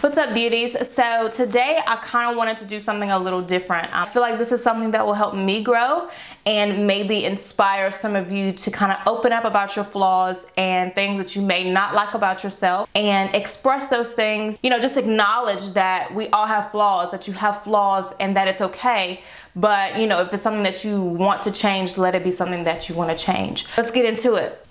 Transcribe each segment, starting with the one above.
What's up, beauties? So today I kind of wanted to do something a little different. I feel like this is something that will help me grow and maybe inspire some of you to kind of open up about your flaws and things that you may not like about yourself and express those things. You know, just acknowledge that we all have flaws, that you have flaws and that it's okay. But, you know, if it's something that you want to change, let it be something that you want to change. Let's get into it.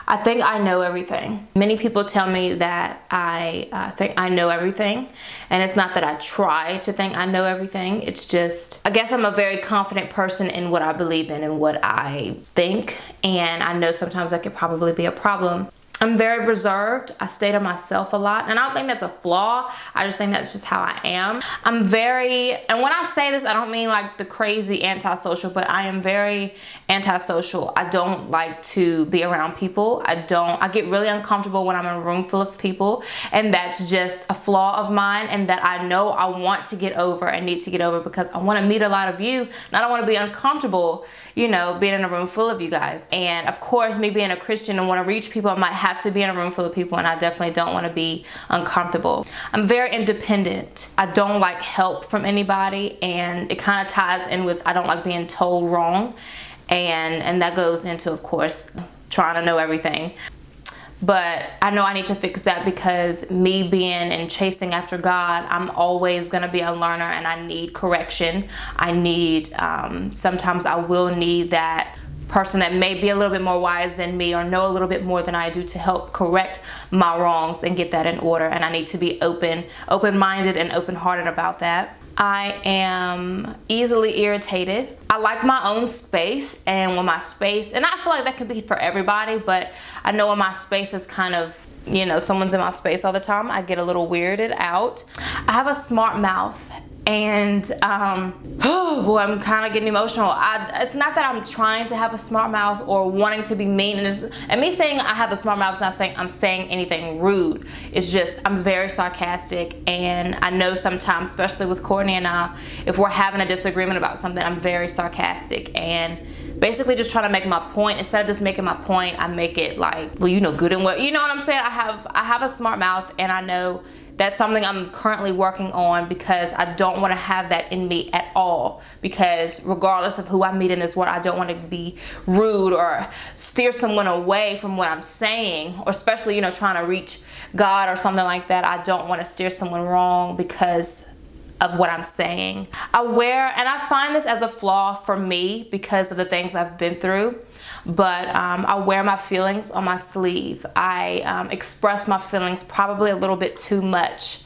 I think I know everything. Many people tell me that I think I know everything, and it's not that I try to think I know everything. It's just, I guess I'm a very confident person in what I believe in and what I think, and I know sometimes that could probably be a problem. I'm very reserved. I stay to myself a lot, and I don't think that's a flaw. I just think that's just how I am. I'm very, and when I say this, I don't mean like the crazy antisocial, but I am very antisocial. I don't like to be around people. I get really uncomfortable when I'm in a room full of people, and that's just a flaw of mine, and that I know I want to get over and need to get over because I want to meet a lot of you, and I don't want to be uncomfortable, you know, being in a room full of you guys. And of course, me being a Christian and want to reach people, I might have to be in a room full of people, and I definitely don't want to be uncomfortable. I'm very independent. I don't like help from anybody, and it kind of ties in with I don't like being told wrong, and that goes into, of course, trying to know everything. But I know I need to fix that because me being and chasing after God, I'm always going to be a learner, and I need correction. I need, sometimes I will need that person that may be a little bit more wise than me or know a little bit more than I do to help correct my wrongs and get that in order. And I need to be open-minded and open-hearted about that. I am easily irritated. I like my own space, and when my space, and I feel like that could be for everybody, but I know when my space is kind of, you know, someone's in my space all the time, I get a little weirded out. I have a smart mouth, and oh boy, I'm kind of getting emotional. It's not that I'm trying to have a smart mouth or wanting to be mean, and me saying I have a smart mouth is not saying I'm saying anything rude. It's just I'm very sarcastic, and I know sometimes, especially with Courtney and I, if we're having a disagreement about something, I'm very sarcastic and basically just trying to make my point. Instead of just making my point, I make it like, well, you know good and well, you know what I'm saying? I have a smart mouth, and I know that's something I'm currently working on because I don't want to have that in me at all. Because regardless of who I meet in this world, I don't want to be rude or steer someone away from what I'm saying, or especially, you know, trying to reach God or something like that. I don't want to steer someone wrong because of what I'm saying. And I find this as a flaw for me because of the things I've been through, but I wear my feelings on my sleeve. I express my feelings probably a little bit too much.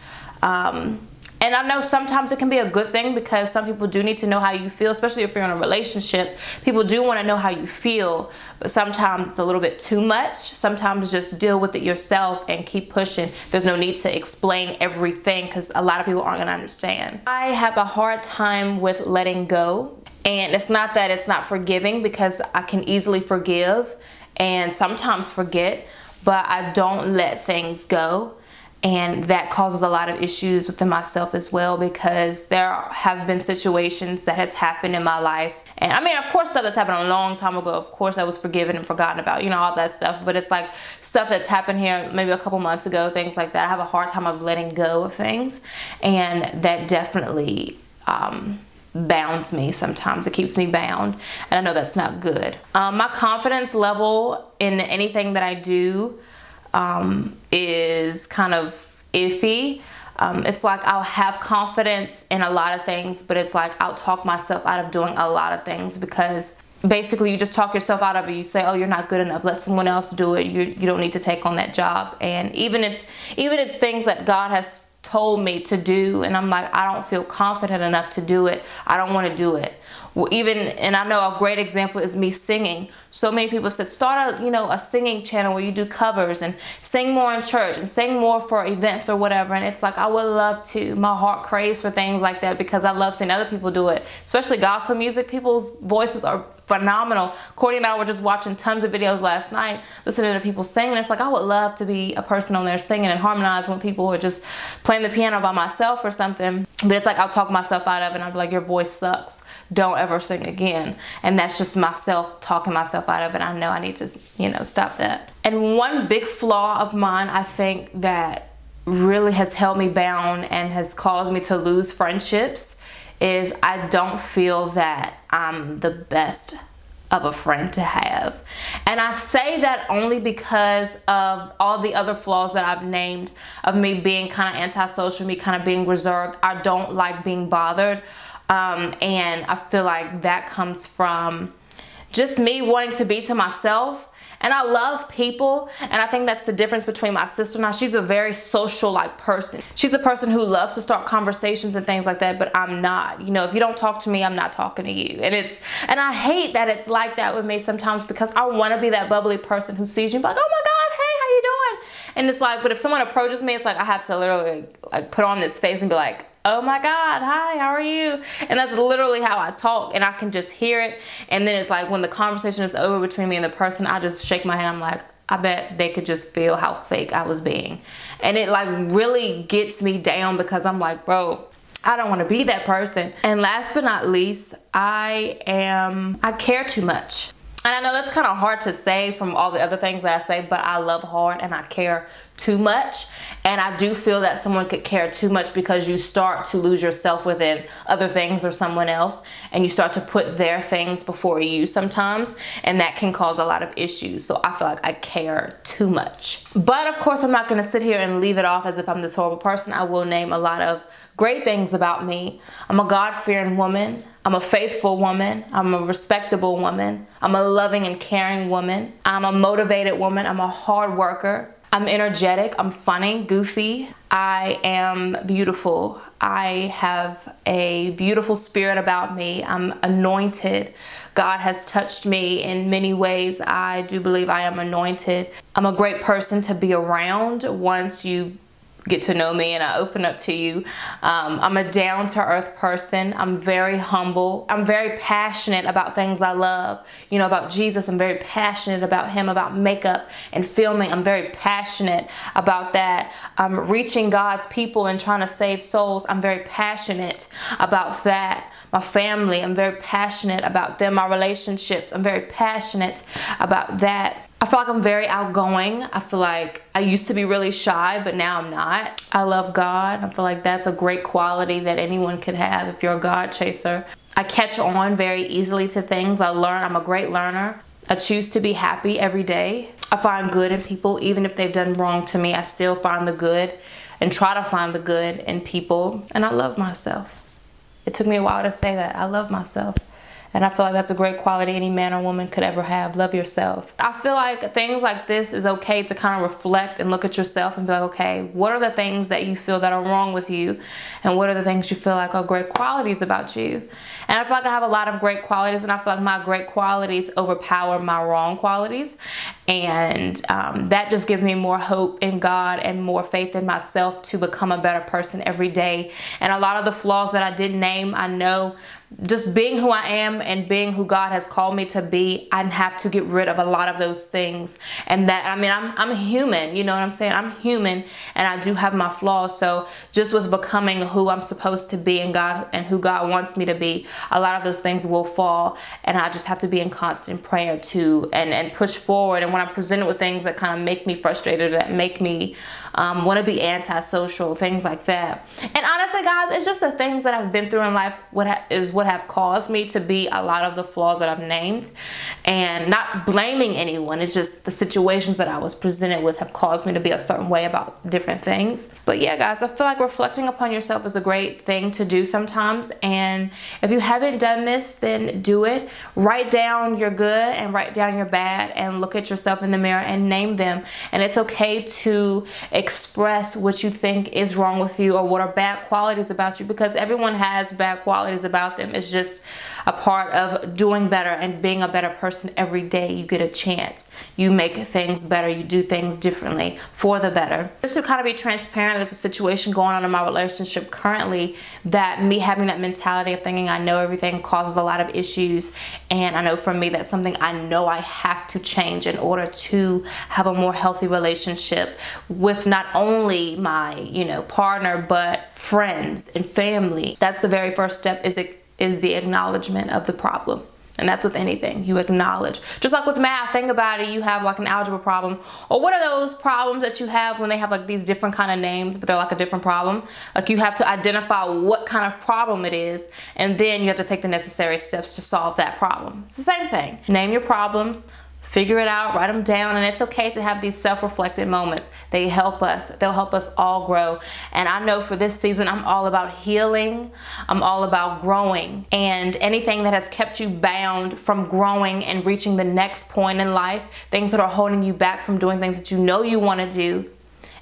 And I know sometimes it can be a good thing because some people do need to know how you feel, especially if you're in a relationship. People do want to know how you feel, but sometimes it's a little bit too much. Sometimes just deal with it yourself and keep pushing. There's no need to explain everything because a lot of people aren't going to understand. I have a hard time with letting go, and it's not that it's not forgiving because I can easily forgive and sometimes forget, but I don't let things go. And that causes a lot of issues within myself as well, because there have been situations that has happened in my life. And I mean, of course, stuff that's happened a long time ago, of course, I was forgiven and forgotten about, you know, all that stuff. But it's like stuff that's happened here maybe a couple months ago, things like that. I have a hard time of letting go of things. And that definitely bounds me sometimes. It keeps me bound. And I know that's not good. My confidence level in anything that I do is kind of iffy. It's like I'll have confidence in a lot of things, but it's like I'll talk myself out of doing a lot of things because basically you just talk yourself out of it. You say, oh, you're not good enough, let someone else do it. You don't need to take on that job. And even it's things that God has told me to do, and I'm like, I don't feel confident enough to do it. I don't want to do it. Well, and I know a great example is me singing. So many people said, start a singing channel where you do covers and sing more in church and sing more for events or whatever. And it's like, I would love to. My heart craves for things like that because I love seeing other people do it, especially gospel music. People's voices are phenomenal. Courtney and I were just watching tons of videos last night, listening to people singing. It's like, I would love to be a person on there singing and harmonizing with people, or just playing the piano by myself or something. But it's like, I'll talk myself out of it, and I'll be like, your voice sucks. Don't ever sing again. And that's just myself talking myself out of it. I know I need to, stop that. And one big flaw of mine, I think that really has held me bound and has caused me to lose friendships is I don't feel that I'm the best of a friend to have. And I say that only because of all the other flaws that I've named, of me being kind of antisocial, me kind of being reserved. I don't like being bothered. And I feel like that comes from just me wanting to be to myself. And I love people, and I think that's the difference between my sister and I. She's a very social like person. She's a person who loves to start conversations and things like that, but I'm not. You know, if you don't talk to me, I'm not talking to you. And I hate that it's like that with me sometimes, because I want to be that bubbly person who sees you and be like, oh my God, hey, how you doing? And it's like, but if someone approaches me, it's like I have to literally like put on this face and be like, oh my God, hi, how are you? And that's literally how I talk, and I can just hear it. And then it's like when the conversation is over between me and the person, I just shake my head. I'm like, I bet they could just feel how fake I was being. And it like really gets me down, because I'm like, bro, I don't want to be that person. And last but not least, I care too much. And I know that's kind of hard to say from all the other things that I say, but I love hard and I care too much. And I do feel that someone could care too much, because you start to lose yourself within other things or someone else, and you start to put their things before you sometimes, and that can cause a lot of issues. So I feel like I care too much. But of course, I'm not going to sit here and leave it off as if I'm this horrible person. I will name a lot of great things about me. I'm a God-fearing woman. I'm a faithful woman. I'm a respectable woman. I'm a loving and caring woman. I'm a motivated woman. I'm a hard worker. I'm energetic. I'm funny, goofy. I am beautiful. I have a beautiful spirit about me. I'm anointed. God has touched me in many ways. I do believe I am anointed. I'm a great person to be around once you get to know me and I open up to you. I'm a down-to-earth person. I'm very humble. I'm very passionate about things I love. You know, about Jesus. I'm very passionate about him, about makeup and filming. I'm very passionate about that. Reaching God's people and trying to save souls. I'm very passionate about that. My family, I'm very passionate about them. My relationships, I'm very passionate about that. I feel like I'm very outgoing. I feel like I used to be really shy, but now I'm not. I love God. I feel like that's a great quality that anyone could have if you're a God chaser. I catch on very easily to things. I learn. I'm a great learner. I choose to be happy every day. I find good in people. Even if they've done wrong to me, I still find the good and try to find the good in people. And I love myself. It took me a while to say that. I love myself. And I feel like that's a great quality any man or woman could ever have. Love yourself. I feel like things like this is okay to kind of reflect and look at yourself and be like, okay, what are the things that you feel that are wrong with you? And what are the things you feel like are great qualities about you? And I feel like I have a lot of great qualities, and I feel like my great qualities overpower my wrong qualities. And that just gives me more hope in God and more faith in myself to become a better person every day. And a lot of the flaws that I didn't name, I know just being who I am and being who God has called me to be, I have to get rid of a lot of those things. And that, I mean, I'm human, you know what I'm saying? I'm human, and I do have my flaws. So just with becoming who I'm supposed to be and God and who God wants me to be, a lot of those things will fall, and I just have to be in constant prayer to and push forward. And when I'm presented with things that kind of make me frustrated, that make me want to be antisocial, things like that. And honestly, guys, it's just the things that I've been through in life what have caused me to be a lot of the flaws that I've named. And not blaming anyone, it's just the situations that I was presented with have caused me to be a certain way about different things. But yeah, guys, I feel like reflecting upon yourself is a great thing to do sometimes. And if you haven't done this, then do it. Write down your good and write down your bad, and look at yourself in the mirror and name them. And it's okay to express what you think is wrong with you or what are bad qualities about you, because everyone has bad qualities about them. It's just a part of doing better and being a better person every day. You get a chance. You make things better. You do things differently for the better. Just to kind of be transparent, there's a situation going on in my relationship currently that me having that mentality of thinking I know everything causes a lot of issues. And I know for me, that's something I know I have to change in order to have a more healthy relationship with not only my, partner, but friends and family. That's the very first step, is the acknowledgement of the problem. And that's with anything. You acknowledge. Just like with math, think about it. You have like an algebra problem. Or what are those problems that you have when they have like these different kind of names, but they're like a different problem? Like you have to identify what kind of problem it is, and then you have to take the necessary steps to solve that problem. It's the same thing. Name your problems. Figure it out, write them down, and it's okay to have these self-reflective moments. They help us. They'll help us all grow. And I know for this season, I'm all about healing. I'm all about growing. And anything that has kept you bound from growing and reaching the next point in life, things that are holding you back from doing things that you know you want to do,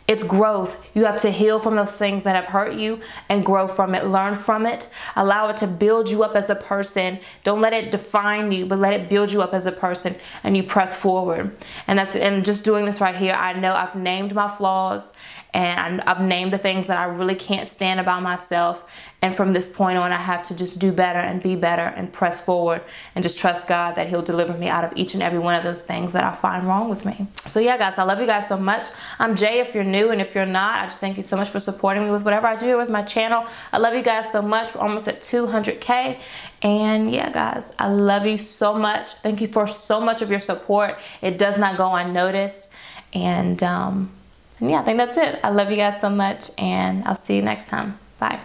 it's growth. You have to heal from those things that have hurt you and grow from it. Learn from it. Allow it to build you up as a person. Don't let it define you, but let it build you up as a person, and you press forward. And just doing this right here, I know I've named my flaws, and I've named the things that I really can't stand about myself. And from this point on, I have to just do better and be better and press forward and just trust God that He'll deliver me out of each and every one of those things that I find wrong with me. So yeah, guys, I love you guys so much. I'm Jay if you're new, and if you're not, I just thank you so much for supporting me with whatever I do here with my channel. I love you guys so much. We're almost at 200K. And yeah, guys, I love you so much. Thank you for so much of your support. It does not go unnoticed. And yeah, I think that's it. I love you guys so much, and I'll see you next time. Bye.